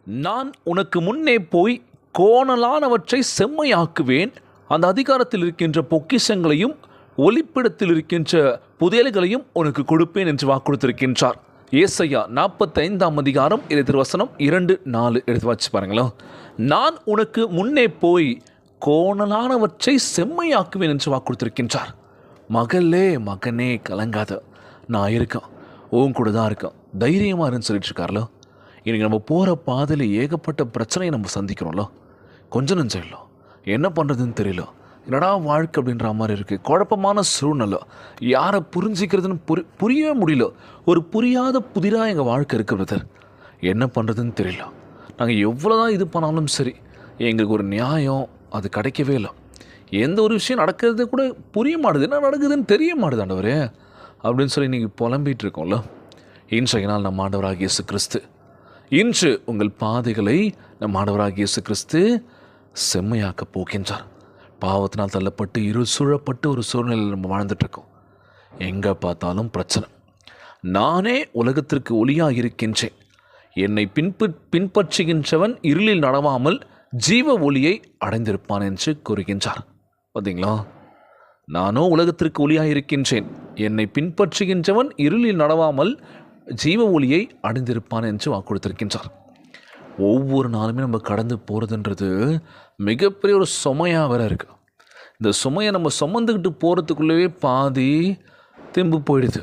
நான் உனக்கு முன்னே போய் கோணலானவற்றை செம்மையாக்குவேன், அந்த அதிகாரத்தில் இருக்கின்ற பொக்கிஷங்களையும் ஒளிப்பிடத்தில் இருக்கின்ற புதையல்களையும் உனக்கு கொடுப்பேன் என்று வாக்குறுத்திருக்கின்றார். ஏசாயா 45 அதிகாரம் 2:4 எடுத்து வச்சு பாருங்களேன். நான் உனக்கு முன்னே போய் கோணலானவற்றை செம்மையாக்குவேன் என்று வாக்குறுத்திருக்கின்றார். மகளே மகனே கலங்காத, நான் இருக்கேன், உன் கூட தான் இருக்கேன், தைரியமாக இருன்னு சொல்லிட்டு இருக்கார்ல. இன்றைக்கி நம்ம போகிற பாதையில் ஏகப்பட்ட பிரச்சனையை நம்ம சந்திக்கிறோம்ல. கொஞ்சம் நெஞ்சம் இல்லை, என்ன பண்ணுறதுன்னு தெரியல, என்னடா வாழ்க்கை அப்படின்ற மாதிரி இருக்குது, குழப்பமான சூழ்நிலை, யாரை புரிஞ்சிக்கிறதுன்னு புரியவே முடியல, ஒரு புரியாத புதிராக எங்கள் வாழ்க்கை இருக்குது பிரதர், என்ன பண்ணுறதுன்னு தெரியல. நாங்கள் எவ்வளோ தான் இது பண்ணாலும் சரி, எங்களுக்கு ஒரு நியாயம் அது கிடைக்கவே இல்லை. எந்த ஒரு விஷயம் நடக்கிறது கூட புரிய மாட்டுது, என்ன நடக்குதுன்னு தெரிய மாட்டுது ஆண்டவரே அப்படின்னு சொல்லி இன்றைக்கி புலம்பிகிட்டு இருக்கோம்ல. இன்றைய நாள் நம்ம ஆண்டவராகிய இயேசு கிறிஸ்து இன்று உங்கள் பாதைகளை நம் ஆண்டவராகிய இயேசு கிறிஸ்து செம்மையாக்க போகின்றார். பாவத்தினால் தள்ளப்பட்டு சூழப்பட்டு ஒரு சூழ்நிலையில் நம்ம வாழ்ந்துட்டுருக்கோம். எங்கே பார்த்தாலும் பிரச்சனை. நானே உலகத்திற்கு ஒளியாக இருக்கின்றேன், என்னை பின்பற்றுகின்றவன் இருளில் நடவாமல் ஜீவ ஒளியை அடைந்திருப்பான் என்று கூறுகின்றார். பார்த்தீங்களா, நானோ உலகத்திற்கு ஒளியாக இருக்கின்றேன், என்னை பின்பற்றுகின்றவன் இருளில் நடவாமல் ஜீவ ஒளியை அடைந்திருப்பான் என்று வாக்கு கொடுத்திருக்கின்றார். ஒவ்வொரு நாளுமே நம்ம கடந்து போகிறதுன்றது மிகப்பெரிய ஒரு சுமையாக வேற இருக்குது. இந்த சுமையை நம்ம சுமந்துக்கிட்டு போகிறதுக்குள்ளவே பாதி தெம்பு போயிடுது.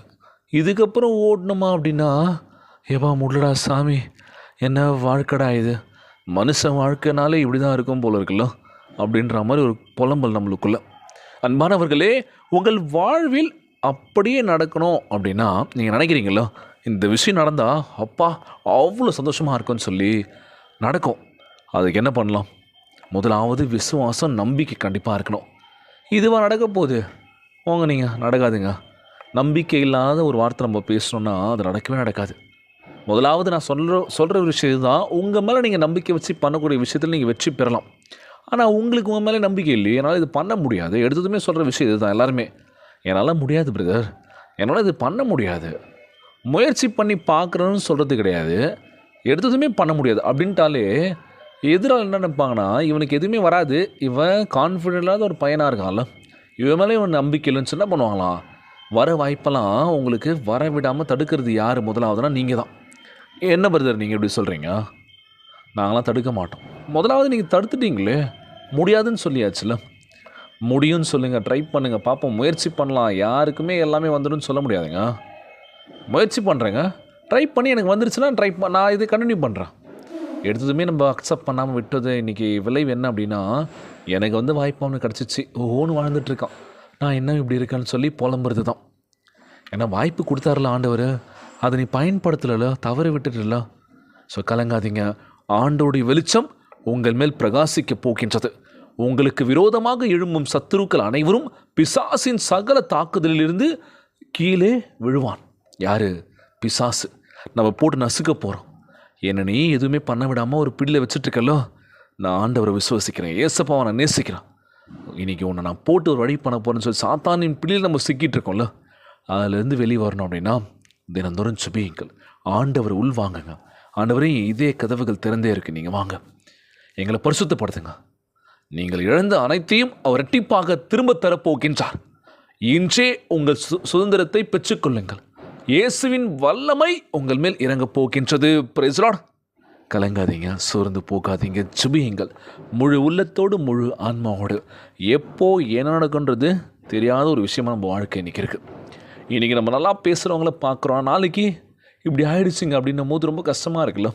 இதுக்கப்புறம் ஓடணுமா அப்படின்னா, ஏப்பா முடலடா சாமி, என்ன வாழ்க்கடா இது, மனுஷன் வாழ்க்கைனாலே இப்படி தான் இருக்கும் போல இருக்குல்ல அப்படின்ற மாதிரி ஒரு புலம்பல் நம்மளுக்குள்ள. அன்பானவர்களே, உங்கள் வாழ்வில் அப்படியே நடக்கணும் அப்படின்னா நீங்கள் நினைக்கிறீங்களோ, இந்த விஷயம் நடந்தால் அப்பா அவ்வளோ சந்தோஷமாக இருக்கும்னு சொல்லி நடக்கும். அதுக்கு என்ன பண்ணலாம்? முதலாவது விசுவாசம், நம்பிக்கை கண்டிப்பாக இருக்கணும். இதுவாக நடக்க போகுது நீங்கள் நடக்காதுங்க. நம்பிக்கை இல்லாத ஒரு வார்த்தை நம்ம பேசணுன்னா அது நடக்கவே நடக்காது. முதலாவது நான் சொல்கிற ஒரு விஷயம் தான், உங்கள் மேலே நீங்கள் நம்பிக்கை வச்சு பண்ணக்கூடிய விஷயத்தில் நீங்கள் வெற்றி பெறலாம். ஆனால் உங்களுக்கு உங்கள் மேலே நம்பிக்கை இல்லையே, என்னால் இது பண்ண முடியாது. எடுத்ததுமே சொல்கிற விஷயம் இது தான் எல்லாருமே, என்னால் முடியாது பிரதர், என்னால் இது பண்ண முடியாது, முயற்சி பண்ணி பார்க்குறேன்னு சொல்கிறது கிடையாது, எடுத்ததுமே பண்ண முடியாது அப்படின்ட்டாலே எதிராக என்ன நினைப்பாங்கன்னா, இவனுக்கு எதுவுமே வராது, இவன் கான்ஃபிடென்ட் இல்லாத ஒரு பையனாக இருக்கான்ல, இவன் மேலே இவன் நம்பிக்கை இல்லைன்னு என்ன பண்ணுவாங்களாம், வர வாய்ப்பெல்லாம் உங்களுக்கு வர விடாமல் தடுக்கிறது யார் முதலாவதுனா நீங்கள் தான். என்ன பிரதர் நீங்கள் எப்படி சொல்கிறீங்க? நாங்களாம் தடுக்க மாட்டோம். முதலாவது நீங்கள் தடுத்துட்டீங்களே, முடியாதுன்னு சொல்லியாச்சுல, முடியும்னு சொல்லுங்கள், ட்ரை பண்ணுங்கள், பார்ப்போம், முயற்சி பண்ணலாம். யாருக்குமே எல்லாமே வந்துடும் சொல்ல முடியாதுங்க. முயற்சி பண்ணுறேங்க, ட்ரை பண்ணி எனக்கு வந்துருச்சுன்னா நான் இது கண்டினியூ பண்ணுறேன். எடுத்ததுமே நம்ம அக்செப்ட் பண்ணாமல் விட்டது இன்றைக்கி விளைவு என்ன அப்படின்னா, எனக்கு வந்து வாய்ப்பு ஒன்று கிடச்சிச்சு, ஓன்னு வாழ்ந்துட்டுருக்கான், நான் என்ன இப்படி இருக்கேன்னு சொல்லி புலம்புறது தான். ஏன்னா வாய்ப்பு கொடுத்தாருல ஆண்டவர், அதை நீ பயன்படுத்தல, தவறு விட்டுட்டுல. ஸோ கலங்காதீங்க, ஆண்டோடைய வெளிச்சம் உங்கள் மேல் பிரகாசிக்க போகின்றது. உங்களுக்கு விரோதமாக எழும்பும் சத்துருக்கள் அனைவரும் பிசாசின் சகல தாக்குதலிலிருந்து கீழே விழுவான். யார்? பிசாசு. நம்ம போட்டு நசுக்க போகிறோம். என்ன நீ எதுவுமே பண்ண விடாமல் ஒரு பிடியில் வச்சுட்ருக்கല്ലോ, நான் ஆண்டவரை விசுவசிக்கிறேன், ஏசப்பாவை நான் நேசிக்கிறேன், இன்றைக்கி உன்னை நான் போட்டு ஒரு வழி பண்ண போகிறேன்னு சொல்லி சாத்தானின் பிடியில் நம்ம சிக்கிட்டு இருக்கோம்ல, அதிலேருந்து வெளியே வரணும் அப்படின்னா தினந்தோறும் சுபியுங்கள், ஆண்டவர் உள்வாங்குங்க. ஆண்டவரே, இதே கதவுகள் திறந்தே இருக்குது, நீங்கள் வாங்க, எங்களை பரிசுத்தப்படுத்துங்க, நீங்கள் இழந்த அனைத்தையும் அவர் இரட்டிப்பாக திரும்ப தரப்போகின்றார். இன்றே உங்கள் சுதந்திரத்தை பெற்றுக்கொள்ளுங்கள். இயேசுவின் வல்லமை உங்கள் மேல் இறங்கப் போகின்றது. Price Lord. கலங்காதீங்க, சோர்ந்து போகாதீங்க, சுபியுங்கள் முழு உள்ளத்தோடு முழு ஆன்மாவோடு. எப்போ என்ன நடக்குன்றது தெரியாத ஒரு விஷயமா நம்ம வாழ்க்கை இன்றைக்கி இருக்குது. இன்றைக்கி நம்ம நல்லா பேசுகிறவங்கள பார்க்குறோம், நாளைக்கு இப்படி ஆகிடுச்சிங்க அப்படின்னும் போது ரொம்ப கஷ்டமாக இருக்குல்ல.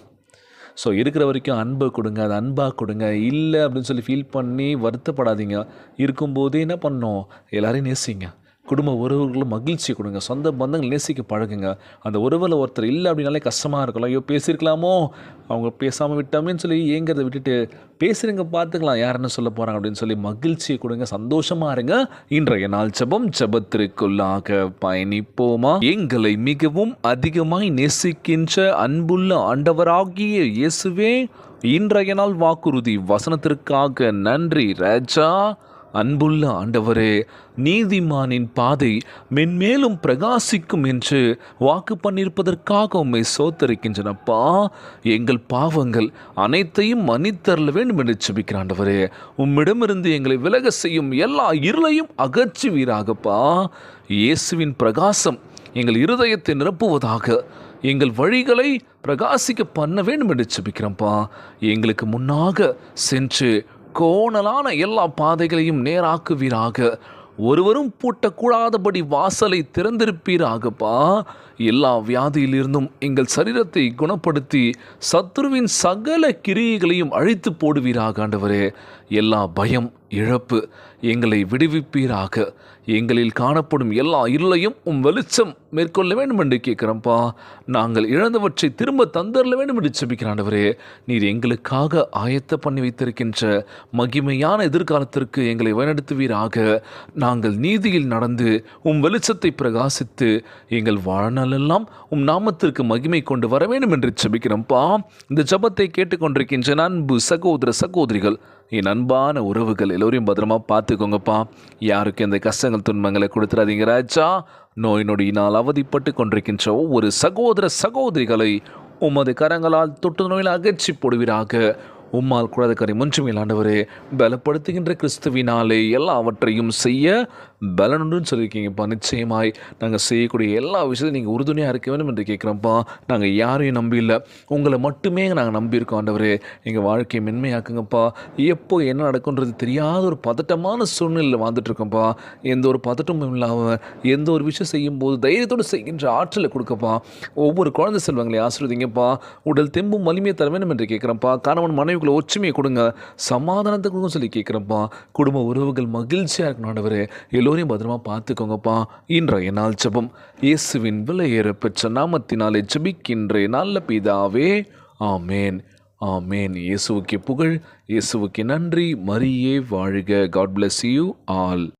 ஸோ இருக்கிற வரைக்கும் அன்பை கொடுங்க, அது அன்பாக கொடுங்க. இல்லை அப்படின்னு சொல்லி ஃபீல் பண்ணி வருத்தப்படாதீங்க. இருக்கும்போதே என்ன பண்ணணும், எல்லோரையும் நேசிங்க, குடும்ப உறவுகளும் மகிழ்ச்சி கொடுங்க, சொந்த பந்தங்கள் நேசிக்க பழகுங்க. அந்த உறவில் ஒருத்தர் இல்லை அப்படின்னாலே கஷ்டமாக இருக்கலாம். ஐயோ பேசியிருக்கலாமோ, அவங்க பேசாமல் விட்டாமேன்னு சொல்லி ஏங்கிறத விட்டுட்டு பேசுகிறீங்க, பார்த்துக்கலாம் யார் என்ன சொல்ல போகிறாங்க அப்படின்னு சொல்லி மகிழ்ச்சியை கொடுங்க, சந்தோஷமாக இருங்க. இன்றைய நாள் ஜெபத்திற்குள்ளாக பயணிப்போமா? எங்களை மிகவும் அதிகமாய் நேசிக்கின்ற அன்புள்ள ஆண்டவராகிய இயேசுவே, இன்றைய நாள் வாக்குறுதி வசனத்திற்காக நன்றி ராஜா. அன்புள்ள ஆண்டவரே, நீதிமானின் பாதை மென்மேலும் பிரகாசிக்கும் என்று வாக்கு பண்ணியிருப்பதற்காக உம்மை சோத்தரிக்கின்றனப்பா. எங்கள் பாவங்கள் அனைத்தையும் மன்னித்தருள வேண்டும் என்று செபிக்கிற ஆண்டவரே, உம்மிடமிருந்து எங்களை விலக செய்யும் எல்லா இருளையும் அகற்றுவீராகப்பா. இயேசுவின் பிரகாசம் எங்கள் இருதயத்தை நிரப்புவதாக, எங்கள் வழிகளை பிரகாசிக்க பண்ண வேண்டும் என்று செபிக்கிறோம்ப்பா. எங்களுக்கு முன்னாக சென்று கோணலான எல்லா பாதைகளையும் நேராக்குவீராக. ஒருவரும் பூட்டக்கூடாதபடி வாசலை திறந்திருப்பீராகப்பா. எல்லா வியாதியிலிருந்தும் எங்கள் சரீரத்தை குணப்படுத்தி சத்துருவின் சகல கிரியைகளையும் அழித்து போடுவீராக ஆண்டவரே. எல்லா பயம் இழப்பு எங்களை விடுவிப்பீராக. எங்களில் காணப்படும் எல்லா இருளையும் வெளிச்சம் மேற்கொள்ள வேண்டும் என்று கேட்குறோம்ப்பா. நாங்கள் இழந்தவற்றை திரும்ப தந்தரல வேண்டும் என்று செபிக்கிற ஆண்டவரே, நீர் எங்களுக்காக ஆயத்த பண்ணி வைத்திருக்கின்ற மகிமையான எதிர்காலத்திற்கு எங்களை வழிநடத்துவீராக. நாங்கள் நீதியில் நடந்து வெளிச்சத்தை பிரகாசித்து எங்கள் வாழ்நாளெல்லாம் நாமத்திற்கு மகிமை கொண்டு வர வேண்டும் என்று செபிக்கிறோம்ப்பா. இந்த ஜபத்தை கேட்டுக்கொண்டிருக்கின்ற அன்பு சகோதர சகோதரிகள், என் அன்பான உறவுகள் எல்லோரையும் பத்திரமா பார்த்துக்கோங்கப்பா. யாருக்கு எந்த கஷ்டங்கள் துன்பங்களை கொடுத்துறாதீங்க ராஜா. நோய் நொடியினால் அவதிப்பட்டு கொண்டிருக்கின்ற ஒவ்வொரு சகோதர சகோதரிகளை உமது கரங்களால் தொட்டு நோயில் அகற்றி போடுவீராக. உம்மால் கூடாத காரியம் ஒன்றுமே ஆண்டவரே. பலப்படுத்துகின்ற கிறிஸ்துவினாலே எல்லாவற்றையும் செய்ய பலனுண்டுன்னு சொல்லியிருக்கீங்கப்பா. நிச்சயமாய் நாங்கள் செய்யக்கூடிய எல்லா விஷயத்தையும் நீங்கள் உறுதுணையாக இருக்க வேண்டும் என்று கேட்குறோம்ப்பா. நாங்கள் யாரையும் நம்பி இல்லை, உங்களை மட்டுமே நாங்கள் நம்பியிருக்கோம் ஆண்டவரே. எங்கள் வாழ்க்கையை மென்மையாக்குங்கப்பா. எப்போ என்ன நடக்குன்றது தெரியாத ஒரு பதட்டமான சூழ்நிலையில் வாழ்ந்துட்டுருக்கோம்ப்பா. எந்த ஒரு பதட்டமும் இல்லாமல் எந்த ஒரு விஷயம் செய்யும்போது தைரியத்தோடு செய்கின்ற ஆற்றலை கொடுக்கப்பா. ஒவ்வொரு குழந்தை செல்வங்களை ஆசிர்வதிங்கப்பா. உடல் தெம்பும் வலிமையை தர வேண்டும் என்று கேட்குறப்பா. கணவன் மனைவிக்குள்ள ஒற்றுமையை கொடுங்க, சமாதானத்தை கொடுங்க சொல்லி கேட்குறப்பா. குடும்ப உறவுகள் மகிழ்ச்சியாக இருக்கணும் ஆண்டவரே. எல்லோரையும் பத்திரமா பார்த்துக்கோங்கப்பா. இன்றைய நாள் ஜெபம் இயேசுவின் விலையேற பெற்ற நாமத்தினாலே ஜெபிக்கின்றேன் நல்ல பிதாவே, ஆமேன் ஆமேன். இயேசுவுக்கு புகழ், இயேசுவுக்கு நன்றி. மரியே வாழ்க. God bless you all.